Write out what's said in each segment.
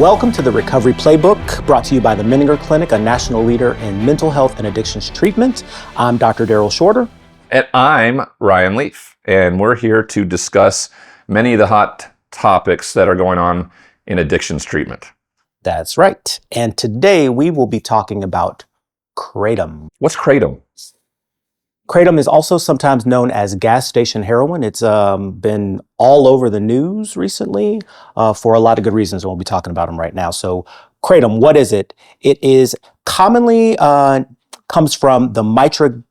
Welcome to the Recovery Playbook, brought to you by the Menninger Clinic, a national leader in mental health and addictions treatment. I'm Dr. Daryl Shorter. And I'm Ryan Leaf, and we're here to discuss many of the hot topics that are going on in addictions treatment. That's right. And today we will be talking about Kratom. What's Kratom? Kratom is also sometimes known as gas station heroin. It's been all over the news recently for a lot of good reasons, and we'll be talking about them right now. So Kratom, what is it? It is commonly comes from the Mitragina.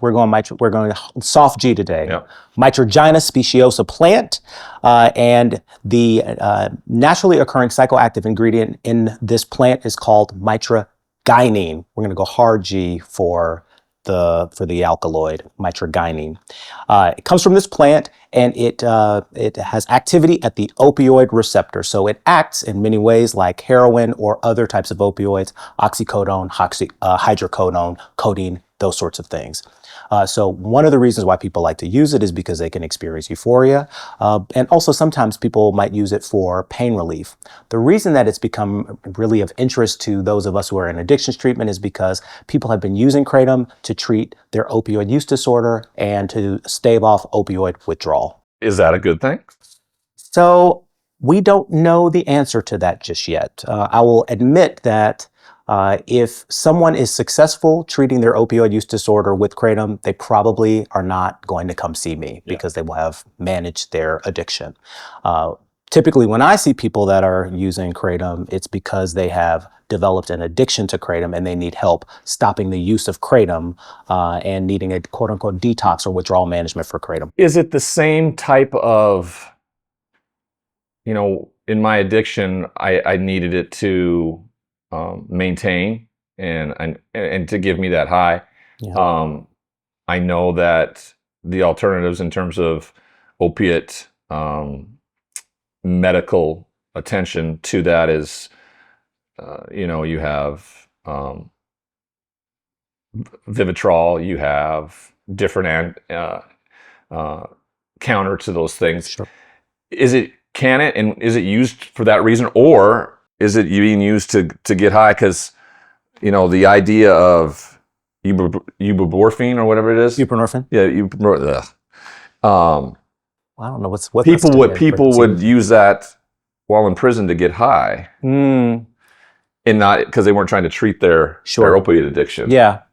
We're going soft G today. Yep. Mitragina speciosa plant, and the naturally occurring psychoactive ingredient in this plant is called mitragynine. We're going to go hard G for the alkaloid, mitragynine. It comes from this plant, and it has activity at the opioid receptor. So it acts in many ways like heroin or other types of opioids, oxycodone, hydrocodone, codeine, those sorts of things. So one of the reasons why people like to use it is because they can experience euphoria. And also sometimes people might use it for pain relief. The reason that it's become really of interest to those of us who are in addictions treatment is because people have been using Kratom to treat their opioid use disorder and to stave off opioid withdrawal. Is that a good thing? So we don't know the answer to that just yet. I will admit that if someone is successful treating their opioid use disorder with Kratom, they probably are not going to come see me because they will have managed their addiction. Typically, when I see people that are using Kratom, it's because they have developed an addiction to Kratom and they need help stopping the use of Kratom and needing a quote-unquote detox or withdrawal management for Kratom. Is it the same type of, in my addiction, I needed it to maintain and to give me that high. Yeah. I know that the alternatives in terms of opiate medical attention to that is, you have Vivitrol, you have different counter to those things. Sure. Is it used for that reason, or is it being used to get high? Because, the idea of ibuprofen or whatever it is. Buprenorphine? Yeah, I don't know what people would use that while in prison to get high, and not because they weren't trying to treat their opioid addiction. Yeah.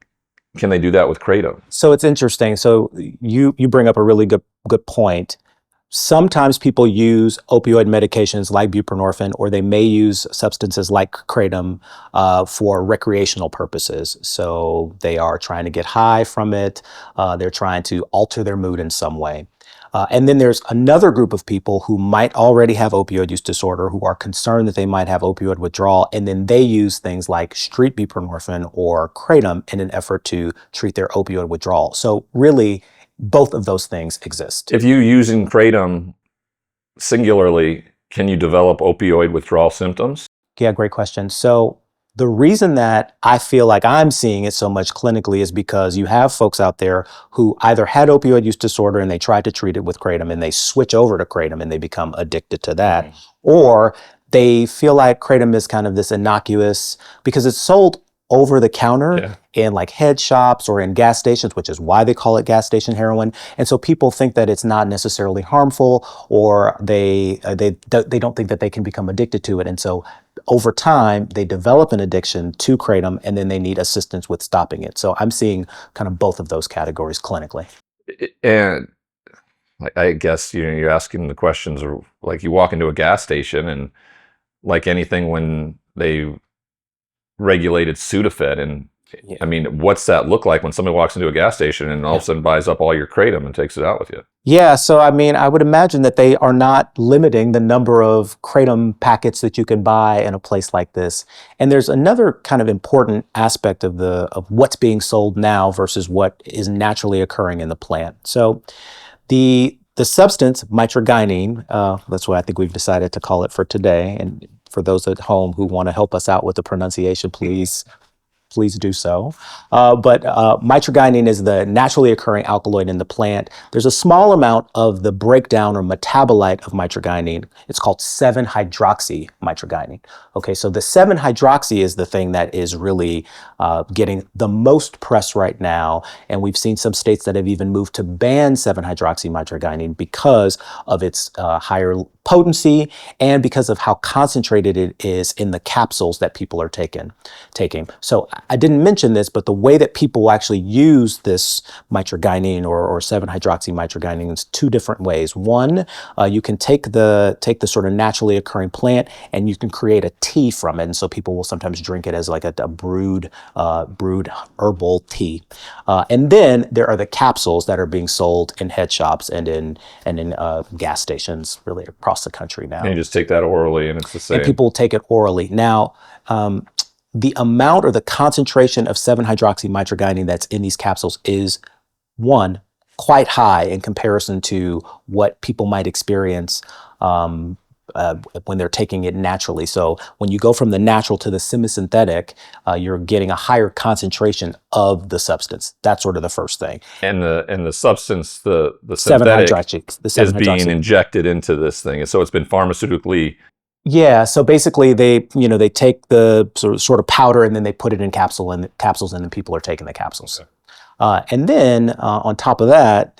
Can they do that with Kratom? So it's interesting. So you bring up a really good point. Sometimes people use opioid medications like buprenorphine, or they may use substances like Kratom for recreational purposes. So they are trying to get high from it. They're trying to alter their mood in some way. And then there's another group of people who might already have opioid use disorder, who are concerned that they might have opioid withdrawal, and then they use things like street buprenorphine or Kratom in an effort to treat their opioid withdrawal. So really, both of those things exist. If you're using Kratom singularly, can you develop opioid withdrawal symptoms? Yeah, great question. So the reason that I feel like I'm seeing it so much clinically is because you have folks out there who either had opioid use disorder and they tried to treat it with Kratom and they switch over to Kratom and they become addicted to that, or they feel like Kratom is kind of this innocuous because it's sold over the counter in like head shops or in gas stations, which is why they call it gas station heroin. And so people think that it's not necessarily harmful, or they don't think that they can become addicted to it. And so over time, they develop an addiction to Kratom, and then they need assistance with stopping it. So I'm seeing kind of both of those categories clinically. And I guess you're asking the questions of, like, you walk into a gas station and, like anything, when they regulated Sudafed, and I mean, what's that look like when somebody walks into a gas station and all of a sudden buys up all your Kratom and takes it out with you? Yeah, so I mean, I would imagine that they are not limiting the number of Kratom packets that you can buy in a place like this. And there's another kind of important aspect of what's being sold now versus what is naturally occurring in the plant. So the substance mitragynine, that's what I think we've decided to call it for today. And for those at home who want to help us out with the pronunciation, please please do so. But mitragynine is the naturally occurring alkaloid in the plant. There's a small amount of the breakdown or metabolite of mitragynine. It's called 7-hydroxymitragynine. Okay, so the 7-hydroxy is the thing that is really getting the most press right now. And we've seen some states that have even moved to ban 7-hydroxymitragynine because of its higher potency and because of how concentrated it is in the capsules that people are taking. So I didn't mention this, but the way that people actually use this mitragynine or 7-hydroxymitragynine is two different ways. One, you can take the sort of naturally occurring plant and you can create a tea from it. And so people will sometimes drink it as like a brewed herbal tea. And then there are the capsules that are being sold in head shops and in gas stations really across the country now. And you just take that orally and it's the same. And people take it orally. Now, the amount or the concentration of 7-hydroxymitragynine that's in these capsules is, one, quite high in comparison to what people might experience when they're taking it naturally. So when you go from the natural to the semi-synthetic, you're getting a higher concentration of the substance. That's sort of the first thing. And the substance, the synthetic, is being injected into this thing. So it's been pharmaceutically. Yeah. So basically, they take the sort of powder and then they put it in capsules, and then people are taking the capsules. Okay. And then on top of that,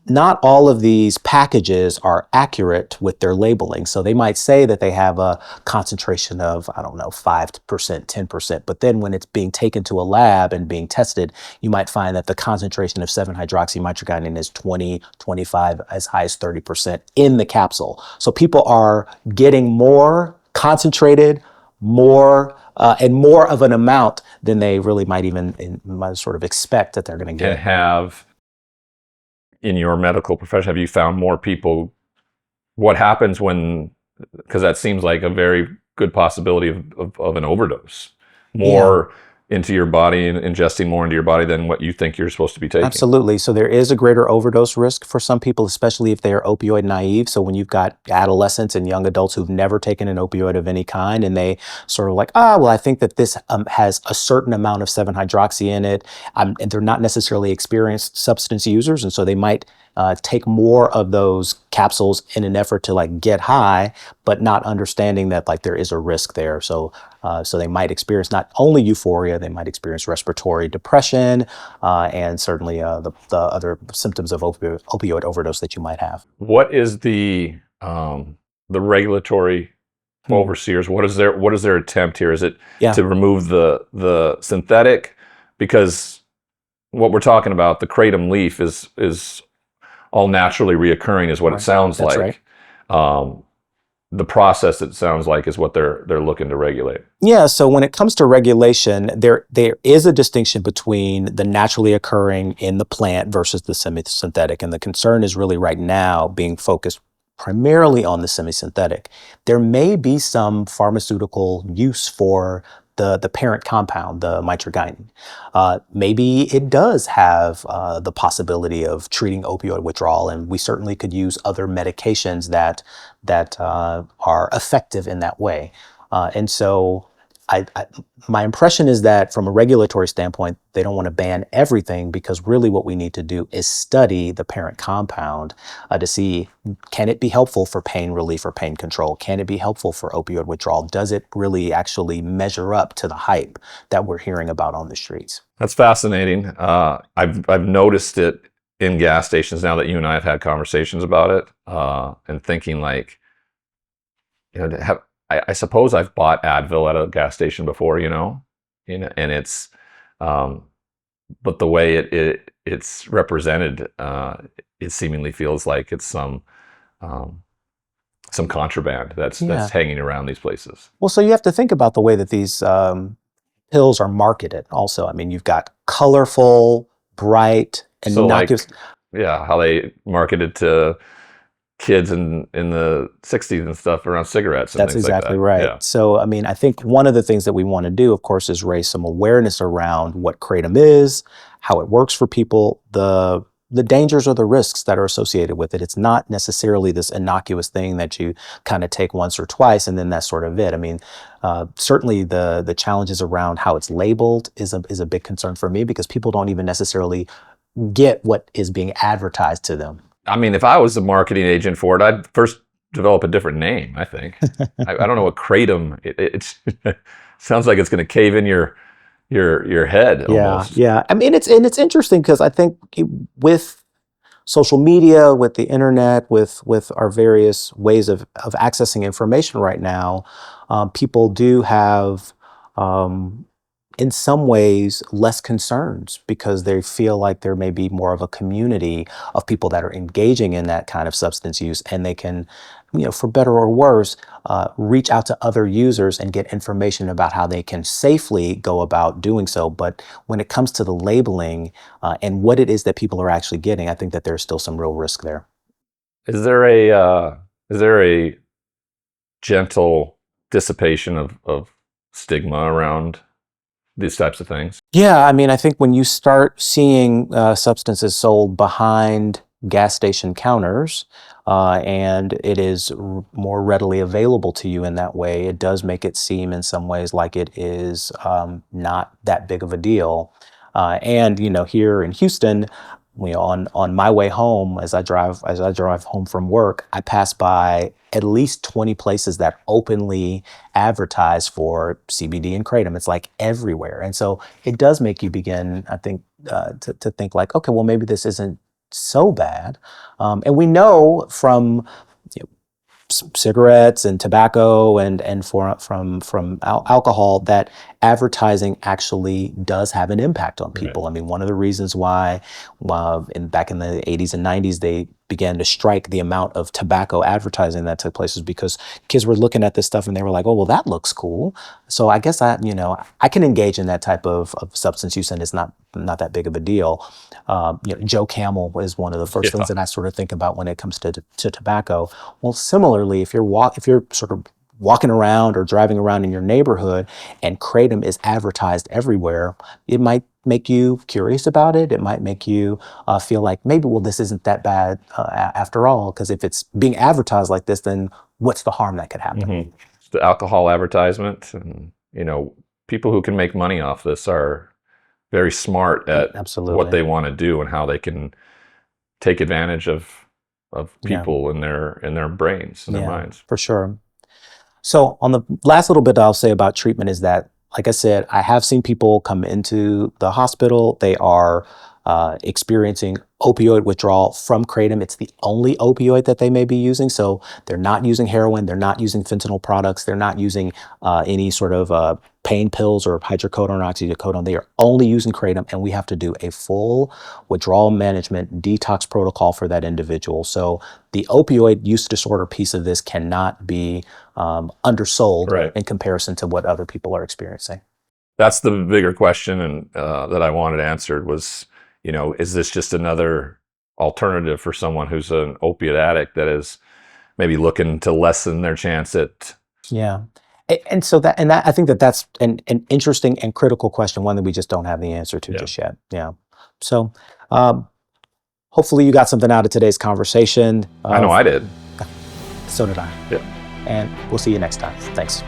not all of these packages are accurate with their labeling. So they might say that they have a concentration of, 5%, 10%. But then when it's being taken to a lab and being tested, you might find that the concentration of 7-hydroxymitragynine is 20, 25, as high as 30% in the capsule. So people are getting more concentrated, more and more of an amount than they really might sort of expect that they're going to get. In your medical profession, have you found more people, what happens when, because that seems like a very good possibility of an overdose, more into your body and ingesting more into your body than what you think you're supposed to be taking? Absolutely. So there is a greater overdose risk for some people, especially if they are opioid naive. So when you've got adolescents and young adults who've never taken an opioid of any kind, and they sort of like, I think that this has a certain amount of 7-hydroxy in it, and they're not necessarily experienced substance users, and so they might take more of those capsules in an effort to like get high, but not understanding that like there is a risk there. So they might experience not only euphoria, they might experience respiratory depression, and certainly the other symptoms of opioid overdose that you might have. What is the regulatory overseers? What is their attempt here? Is it to remove the synthetic? Because what we're talking about, the kratom leaf is all naturally reoccurring, is what it sounds That's like. Right. The process, it sounds like, is what they're looking to regulate. Yeah, so when it comes to regulation, there is a distinction between the naturally occurring in the plant versus the semi-synthetic. And the concern is really right now being focused primarily on the semi-synthetic. There may be some pharmaceutical use for the parent compound, the mitragynine. Maybe it does have the possibility of treating opioid withdrawal, and we certainly could use other medications that are effective in that way. And so my impression is that from a regulatory standpoint, they don't want to ban everything, because really what we need to do is study the parent compound to see, can it be helpful for pain relief or pain control? Can it be helpful for opioid withdrawal? Does it really actually measure up to the hype that we're hearing about on the streets? That's fascinating. I've noticed it in gas stations now that you and I have had conversations about it, and thinking like, I suppose I've bought Advil at a gas station before, and it's, but the way it's represented, it seemingly feels like it's some contraband that's hanging around these places. Well, so you have to think about the way that these pills are marketed. Also, I mean, you've got colorful, bright, innocuous. So how they marketed to kids in the 60s and stuff around cigarettes and That's things exactly like that. right. Yeah. So, I mean, I think one of the things that we want to do, of course, is raise some awareness around what kratom is, how it works for people, the the dangers or the risks that are associated with it. It's not necessarily this innocuous thing that you kind of take once or twice and then that's sort of it. I mean, certainly the challenges around how it's labeled is a big concern for me because people don't even necessarily get what is being advertised to them. I mean, if I was a marketing agent for it, I'd first develop a different name, I think. I don't know what Kratom, it sounds like it's going to cave in your head almost. Yeah. I mean, it's interesting because I think with social media, with the internet, with our various ways of accessing information right now, people do have, in some ways, less concerns because they feel like there may be more of a community of people that are engaging in that kind of substance use, and they can, for better or worse, reach out to other users and get information about how they can safely go about doing so. But when it comes to the labeling and what it is that people are actually getting, I think that there's still some real risk there. Is there a gentle dissipation of stigma around these types of things? Yeah, I mean, I think when you start seeing substances sold behind gas station counters and it is more readily available to you in that way, it does make it seem in some ways like it is not that big of a deal. And here in Houston, on my way home as I drive home from work, I pass by at least 20 places that openly advertise for CBD and Kratom. It's like everywhere, and so it does make you begin, I think, to think like, okay, well, maybe this isn't so bad. And we know from cigarettes and tobacco and from alcohol that advertising actually does have an impact on people. Right. I mean, one of the reasons why back in the 80s and 90s they began to strike the amount of tobacco advertising that took place is because kids were looking at this stuff and they were like, oh, well, that looks cool. So I guess I can engage in that type of substance use and it's not that big of a deal. Joe Camel is one of the first things that I sort of think about when it comes to tobacco. Well, similarly, if you're sort of walking around or driving around in your neighborhood and Kratom is advertised everywhere, it might make you curious about it. It might make you feel like maybe, well, this isn't that bad after all, because if it's being advertised like this, then what's the harm that could happen? Mm-hmm. The alcohol advertisement and, people who can make money off this are very smart at Absolutely. What they want to do and how they can take advantage of people in their brains and their minds. For sure. So on the last little bit I'll say about treatment is that, like I said, I have seen people come into the hospital. They are experiencing opioid withdrawal from Kratom. It's the only opioid that they may be using. So they're not using heroin. They're not using fentanyl products. They're not using any sort of pain pills or hydrocodone or oxycodone. They are only using Kratom, and we have to do a full withdrawal management detox protocol for that individual. So the opioid use disorder piece of this cannot be undersold in comparison to what other people are experiencing. That's the bigger question, and that I wanted answered was, is this just another alternative for someone who's an opiate addict that is maybe looking to lessen their chance at? Yeah. And so that I think that's an interesting and critical question, one that we just don't have the answer to just yet. Yeah. So hopefully you got something out of today's conversation. I know I did. So did I. Yeah. And we'll see you next time. Thanks.